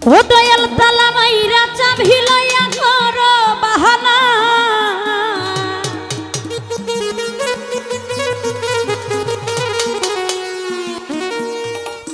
ও দয়াল তালা মাইরা চাবি লইয়া করো বাহানা,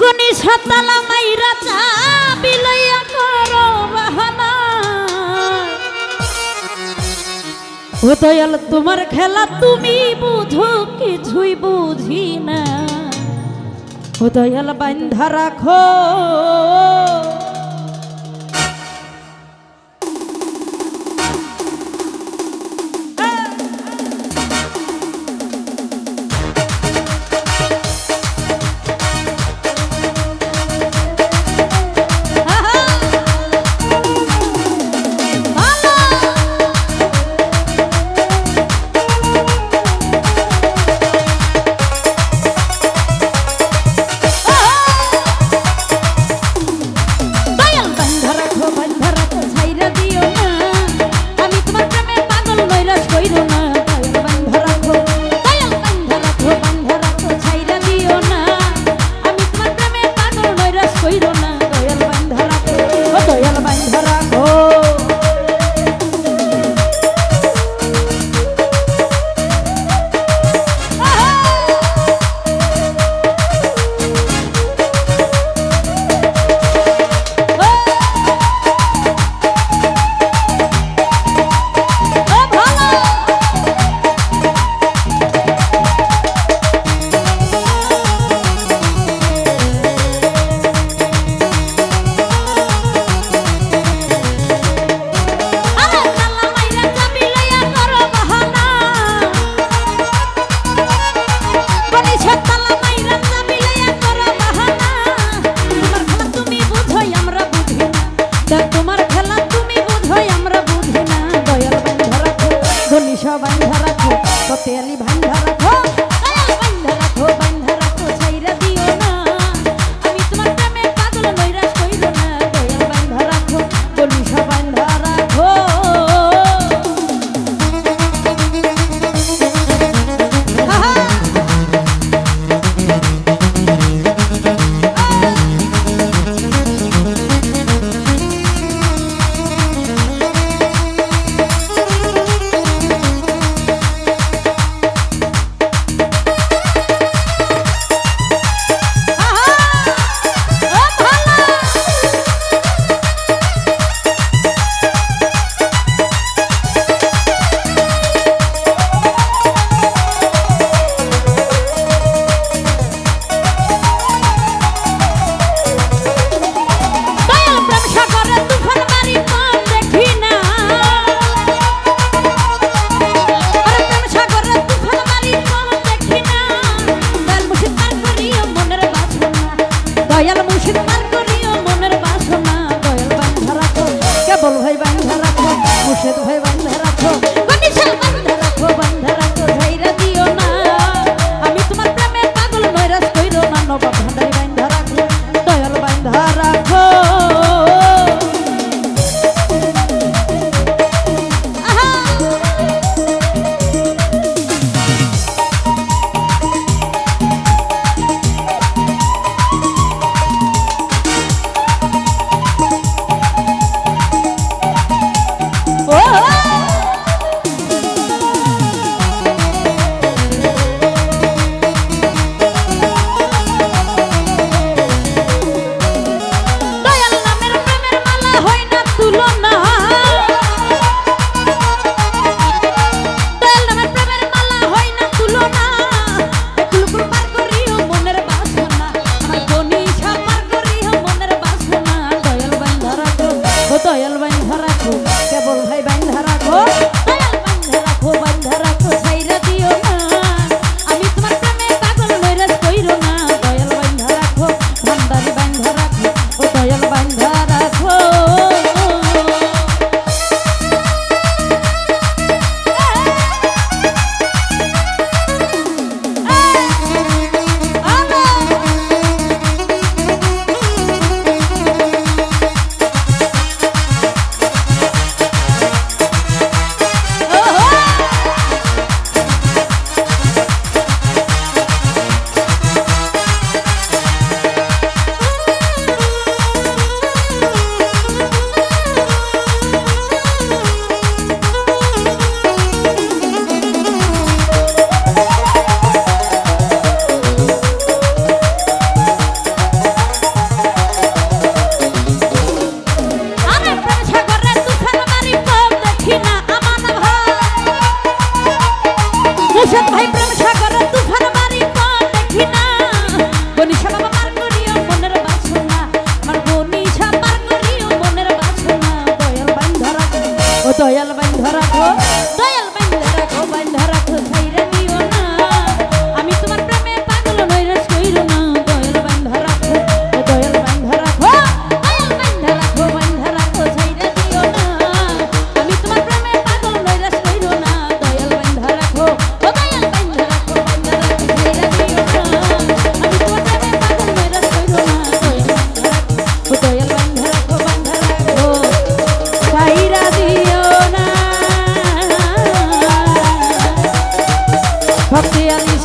গুনি সাতালা মাইরা চাবি লইয়া করো বাহানা। ও দয়াল তোমার খেলা তুমি বুঝো কিছুই বুঝি না, ও দয়াল বান্ধা রাখো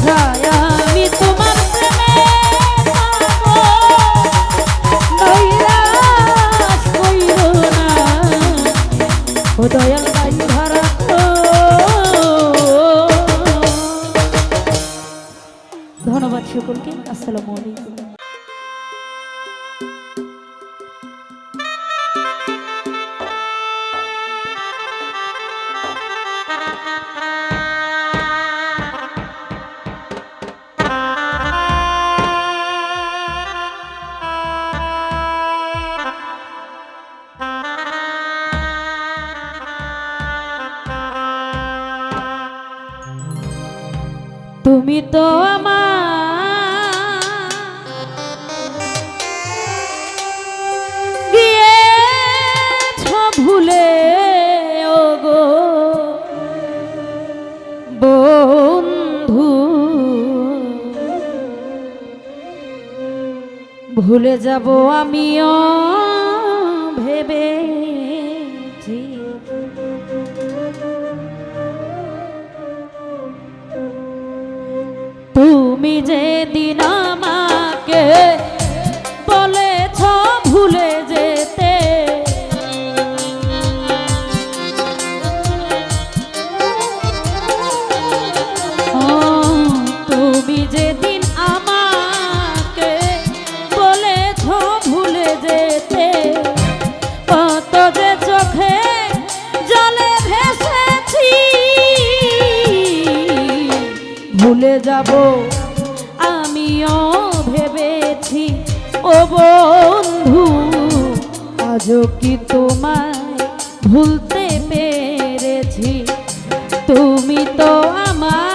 ছায় আমি তোমার প্রেমে নৈরাশ কইরো না ও দয়াল ভাই ধরা ধন্যবাদ সকলকে। আসসালামু আলাইকুম। তুমি তো আমার গিয়েছ ভুলে ওগো বন্ধু, ভুলে যাব আমিও ভেবেছি। তুমি যেদিন আমাকে বলেছ ভুলে যেতে, তুমি যেদিন আমাকে বলেছ ভুলে যেতে, কত যে চোখে জলে ভেসেছি, ভুলে যাব আমিও ভেবেছি ও বন্ধু, আজও কি তোমায় ভুলতে পেরেছি? তুমি তো আমার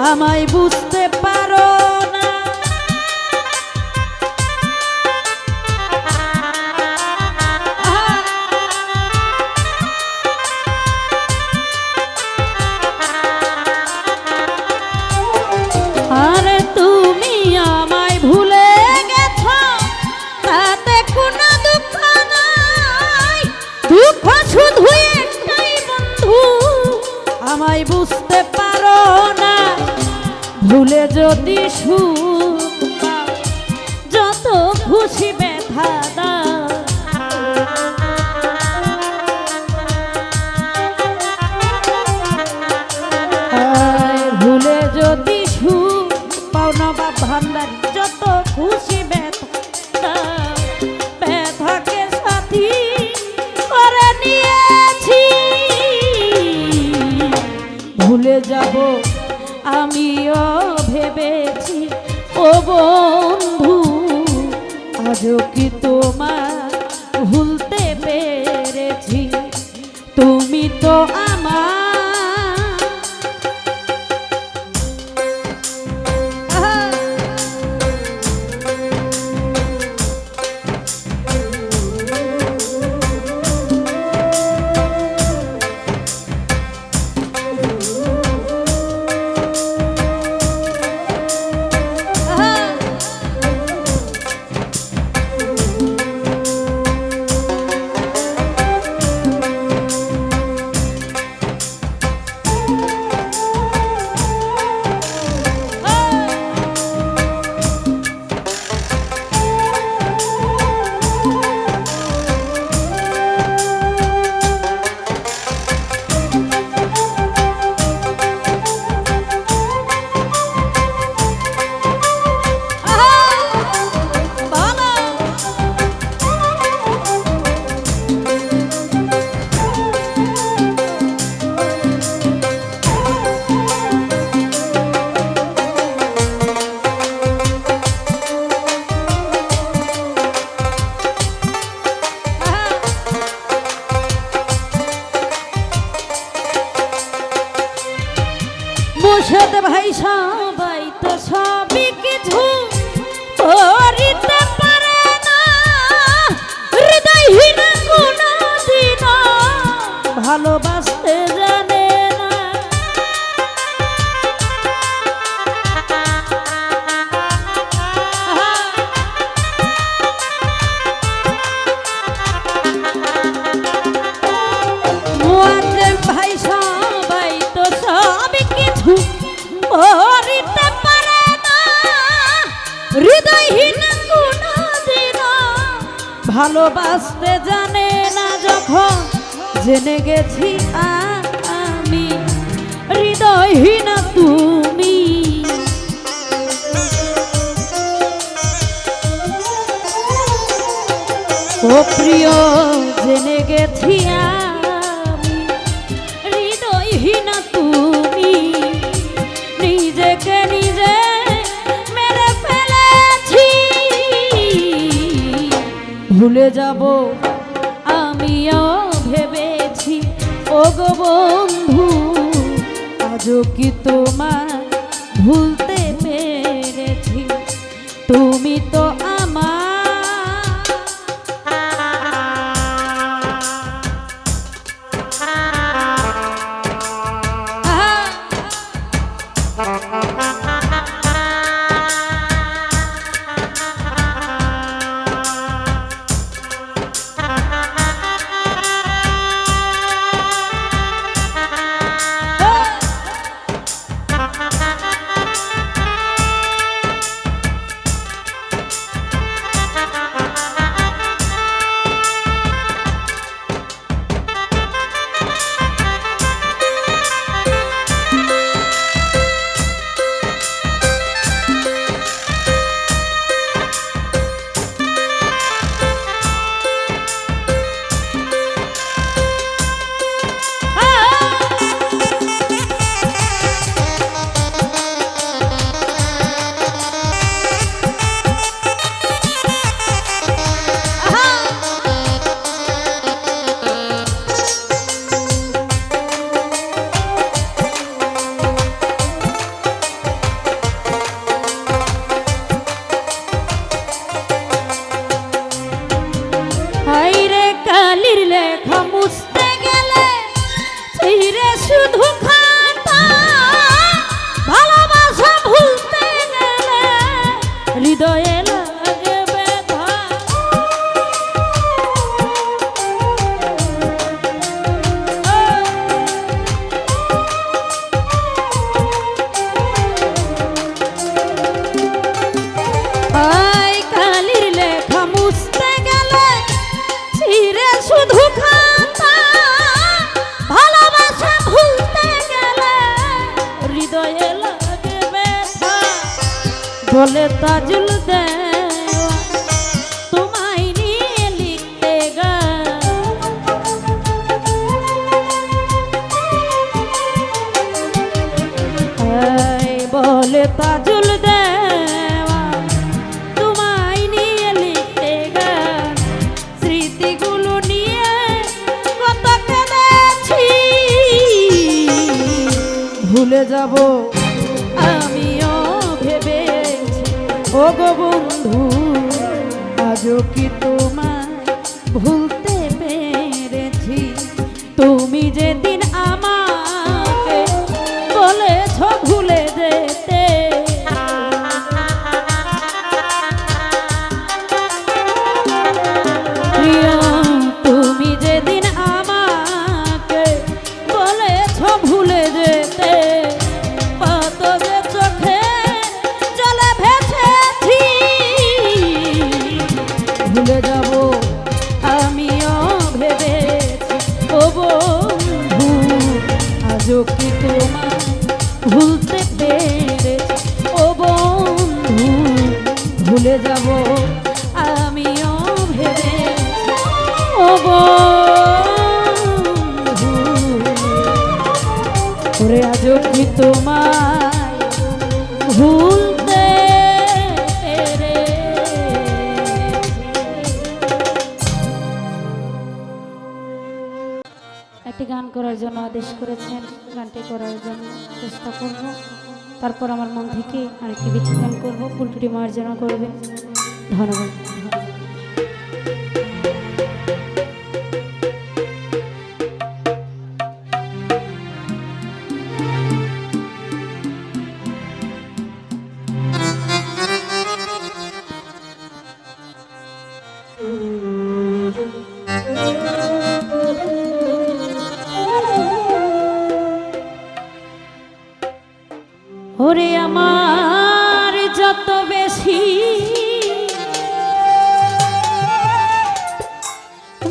আমায় বুঝতে পারো না, আরে তুমি আমায় ভুলে গেছো তাতে কোনো দুঃখ নাই, দুঃখ শুধু একটাই বন্ধু, আমায় বুঝতে পারো না। ভুলে যদি সুখ পাও যত খুশি ব্যথা দাও, ভুলে যদি সুখ পাও না বা ভান্ডারি যত খুশি ব্যথা দাও, ব্যথাকে সাথী করে নিয়েছি, ভুলে যাব আমিও ভেবেছি ও বন্ধু, আজও কি তোমার ভুলতে পেরেছি? তুমি তো আমার ভালোবাসতে জানে না। মুয়াজ্জেম ভাই সবাই তো সব কিছু করিতে পারে না, হৃদয়হীন কোনদিন ভালোবাসতে জানে না। যখন জেনে গেছি আমি হৃদয়হীন তুমি, ও প্রিয় জেনে গেছি আমি হৃদয়হীন তুমি। নিজেকে নিজে মেরে ফেলেছি, ভুলে যাব আমিও ভেবেছি। ও গো বন্ধু আজও কি তোমার ভুলতে পেরেছি? তুমি তো আমার লেখা মুছতে গেলে চিরে শুধু খাতা, ভালোবাসা ভুলতে গেলে হৃদয়ে লাগে ব্যথা। কালির লেখা মুছতে গেলে চিরে শুধু খাতা, ভালোবাসা ভুলতে গেলে হৃদয়ে লাগে ব্যথা। বলে তাজুল দেওয়া তোমায় নিয়ে লিখতে গান, বলে তাজুল দেওয়া তোমায় নিয়ে লিখতে গান। স্মৃতিগুলো নিয়ে কত কেঁদেছি, ভুলে যাব আমিও ভেবেছি। ও গো বন্ধু আজও কি তোমায় ভুলতে পেরেছি? তুমি যেদিন আমাকে বলেছ ভুলে যেতে, তুমি যেদিন আমাকে বলেছ ভুলে যেতে, কত যে চোখে জলে ভেসেছি। ভুলে যাব আমিও ভেবেছি। ও বন্ধু আজও কি তোমায় ভুলতে পেরেছি? ও বন্ধু ভুলে যাব আমিও ভেবেছি। ও বন্ধু ওরে আজও কি তোমায় ভুলতে একটি গান করার জন্য আদেশ করেছেন, গানটি করার জন্য চেষ্টা করব। তারপর আমার মন থেকে আরেকটি বিচ্ছেদন করব, পুলটুটি মার্জনা করবেন। ধন্যবাদ। ওরে আমার যত বেশি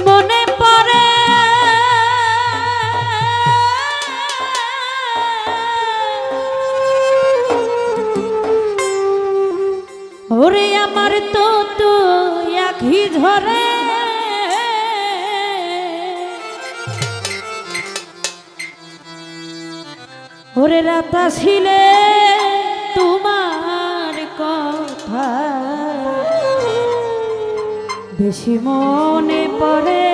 মনে পড়ে ওরে আমার তো তো আখি ঝরে ওরে রাতা ছিলে তোমার কথা বেশি মনে পড়ে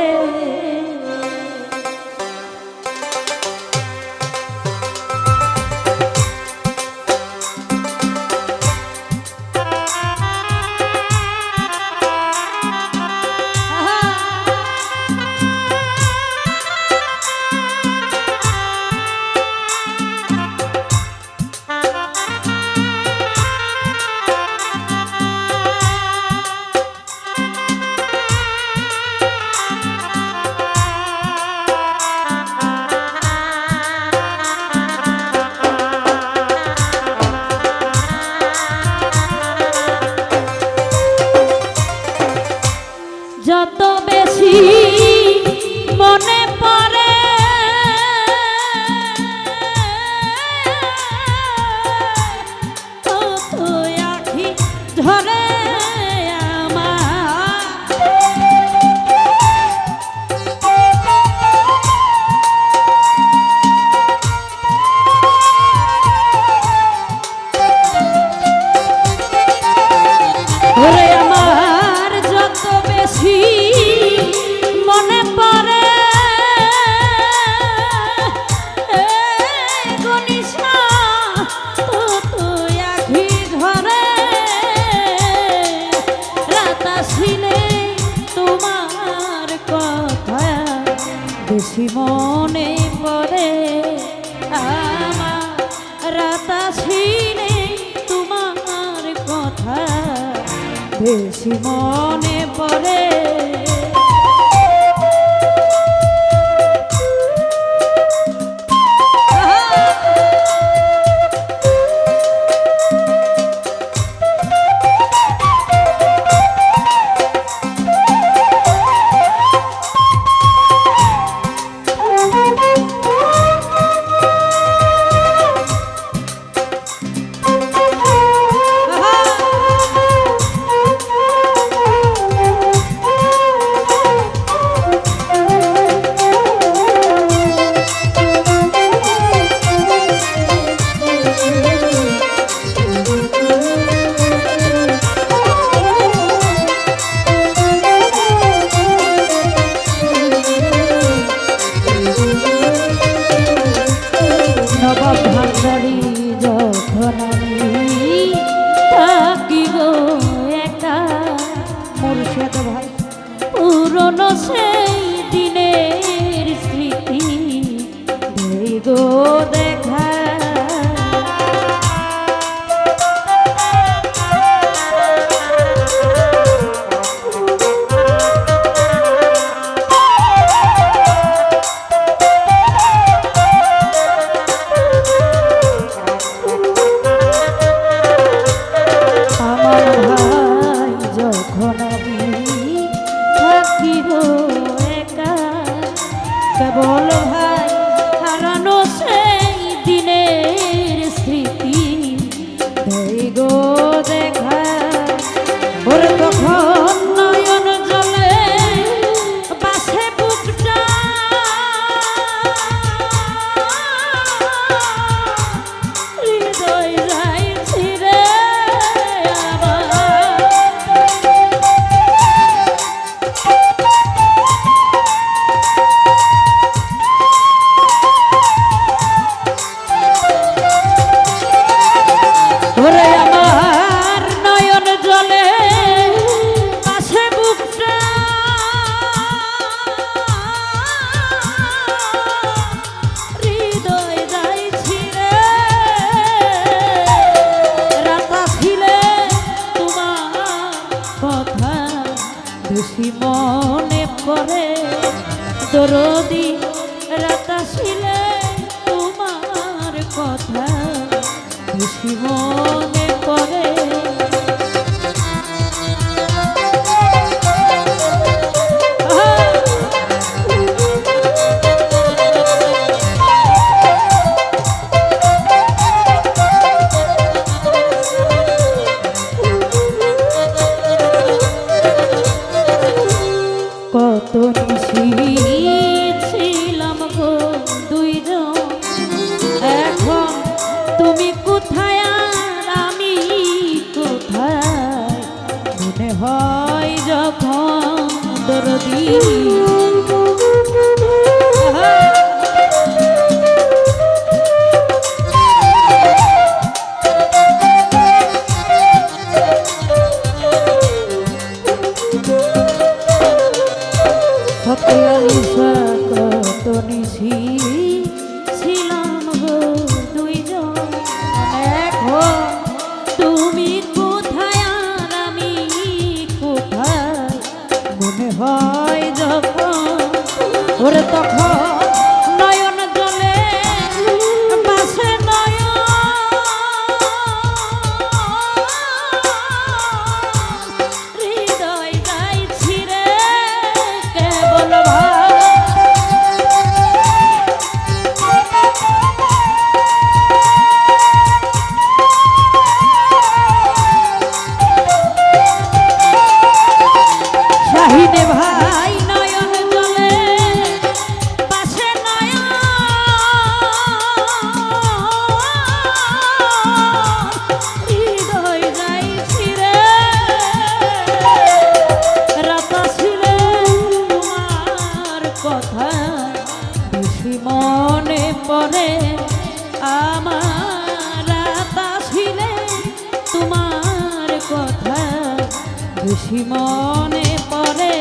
যত বেশি মনে পড়ে তত আখি ঝরে আমার ওরে আমার যত বেশি মনে পড়ে গনিশা তত আখি ঝরে রাত আসিলে তোমার কথা বেশি মনে পড়ে আমার রাত আসিলে তোমার কথা বেশি মনে পড়ে যখন আমি থাকি গো একা মুর্শিদ ভাই পুরনো সেই দিনের স্মৃতি দেই গো দেখা কেবল ভাই হারানো সেই দিনের স্মৃতি দেই গো দেখা ওর তখন নয়ন জলে পাশে বুকটা হৃদয় যায় ছিঁড়ে ওরে আমার নয়ন জলে পাশে বুকটা হৃদয় যায় ছিঁড়ে রাত আসিলে তোমার কথা বেশি মনে পরে দরদি রাত আসিলে তোমার কথা বেশি মনে পড়ে। কত ছিলাম গো দুইজন, এখন তুমি কোথায় আর আমি কোথায়, মনে হয় যখন দরদি কত নিশি ছিলাম গো দুইজন, এখন তুমি কোথায় আর আমি কোথায়, মনে হয় যখন ওরে তখন নয়ন জলে বাসে নয়ন, হৃদয় যাই ছিড়ে কেবল শাহিনে ভাই নয়ন জলে পাশে নয়ন, হৃদয় যাই ছিড়ে রাত ছিড়ে তোমার কথা বেশি মনে পড়ে আমার, রাত ছিড়ে তোমার কথা বেশি মনে পড়ে।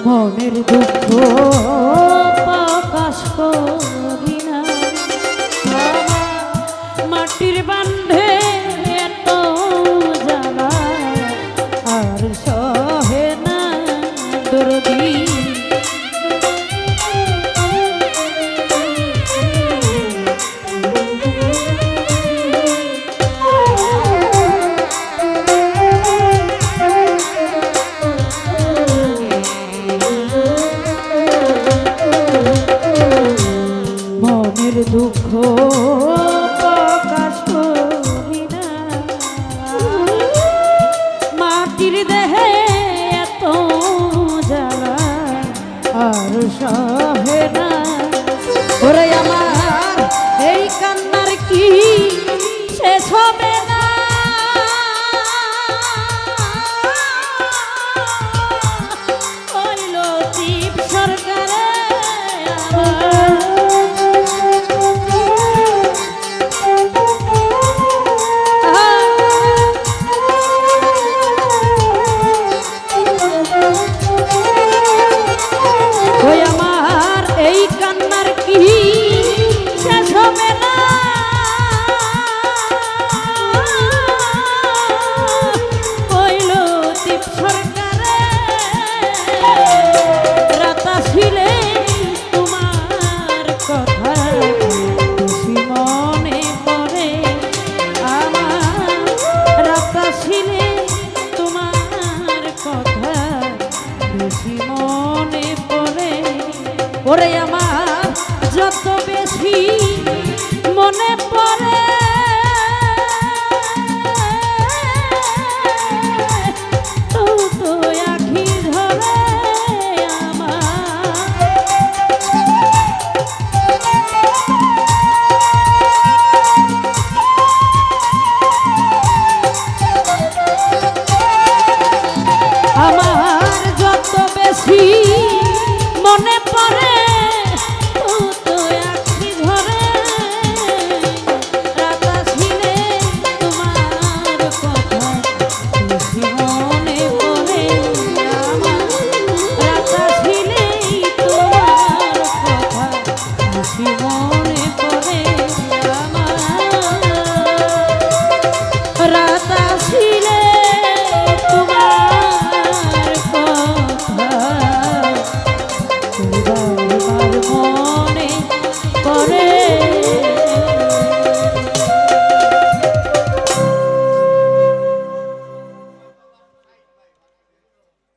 মনের দুঃখ প্রকাশ করি না, মাটির বান্ধে এত জ্বালা আর সহে না দরদি, দুঃখ প্রকাশ করি না, মাটির দেহে এত জ্বালা আর সহে না, ওরে আমার এই কান্নার কি শেষ হবে না, ওই লতিফ সরকারে এই বেশি মনে পড়ে ওরে আমার যত বেশি মনে পড়ে তো তো আখি ধরে আমার যত বেশি মনে পড়ে তো তো আখি ধরে রাত আসিলে তোমার কথা বেশি মনে পড়ে আমার রাত আসিলেই তোমার কথা বেশি মনে পড়ে আমার রাত আসিলে মনে পড়ে